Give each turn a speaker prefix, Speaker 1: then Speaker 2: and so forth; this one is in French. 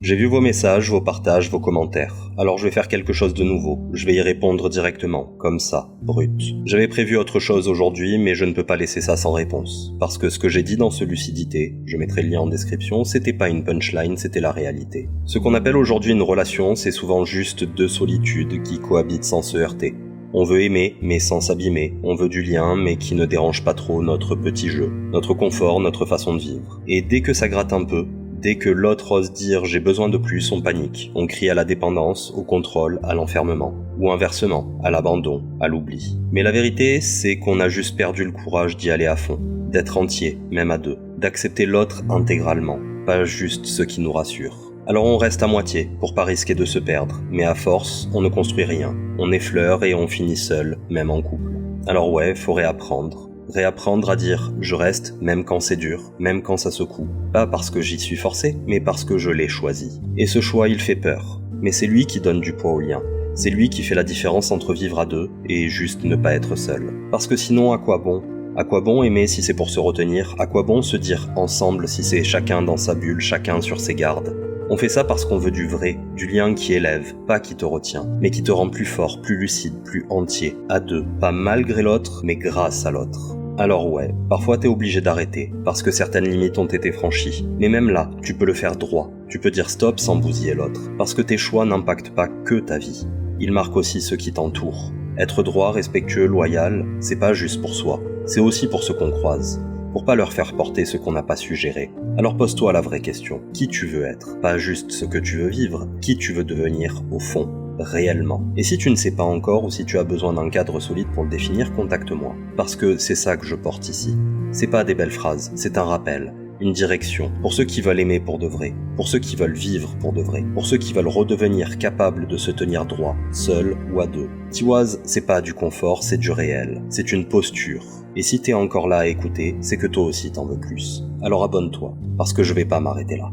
Speaker 1: J'ai vu vos messages, vos partages, vos commentaires. Alors je vais faire quelque chose de nouveau. Je vais y répondre directement, comme ça, brut. J'avais prévu autre chose aujourd'hui, mais je ne peux pas laisser ça sans réponse. Parce que ce que j'ai dit dans ce Lucidité, je mettrai le lien en description, c'était pas une punchline, c'était la réalité. Ce qu'on appelle aujourd'hui une relation, c'est souvent juste deux solitudes qui cohabitent sans se heurter. On veut aimer, mais sans s'abîmer. On veut du lien, mais qui ne dérange pas trop notre petit jeu, notre confort, notre façon de vivre. Et dès que ça gratte un peu, dès que l'autre ose dire « j'ai besoin de plus », on panique. On crie à la dépendance, au contrôle, à l'enfermement. Ou inversement, à l'abandon, à l'oubli. Mais la vérité, c'est qu'on a juste perdu le courage d'y aller à fond. D'être entier, même à deux. D'accepter l'autre intégralement, pas juste ce qui nous rassure. Alors on reste à moitié, pour pas risquer de se perdre. Mais à force, on ne construit rien. On effleure et on finit seul, même en couple. Alors ouais, faut réapprendre. Réapprendre à dire « je reste » même quand c'est dur, même quand ça secoue. Pas parce que j'y suis forcé, mais parce que je l'ai choisi. Et ce choix, il fait peur. Mais c'est lui qui donne du poids au lien. C'est lui qui fait la différence entre vivre à deux et juste ne pas être seul. Parce que sinon, à quoi bon ? À quoi bon aimer si c'est pour se retenir ? À quoi bon se dire ensemble si c'est chacun dans sa bulle, chacun sur ses gardes ? On fait ça parce qu'on veut du vrai, du lien qui élève, pas qui te retient, mais qui te rend plus fort, plus lucide, plus entier, à deux, pas malgré l'autre, mais grâce à l'autre. Alors ouais, parfois t'es obligé d'arrêter, parce que certaines limites ont été franchies. Mais même là, tu peux le faire droit. Tu peux dire stop sans bousiller l'autre, parce que tes choix n'impactent pas que ta vie. Ils marquent aussi ceux qui t'entourent. Être droit, respectueux, loyal, c'est pas juste pour soi, c'est aussi pour ceux qu'on croise. Pour pas leur faire porter ce qu'on n'a pas su gérer. Alors pose-toi la vraie question. Qui tu veux être ? Pas juste ce que tu veux vivre. Qui tu veux devenir, au fond, réellement. Et si tu ne sais pas encore ou si tu as besoin d'un cadre solide pour le définir, contacte-moi. Parce que c'est ça que je porte ici. C'est pas des belles phrases, c'est un rappel. Une direction, pour ceux qui veulent aimer pour de vrai, pour ceux qui veulent vivre pour de vrai, pour ceux qui veulent redevenir capables de se tenir droit, seul ou à deux. Tiwaz, c'est pas du confort, c'est du réel, c'est une posture. Et si t'es encore là à écouter, c'est que toi aussi t'en veux plus. Alors abonne-toi, parce que je vais pas m'arrêter là.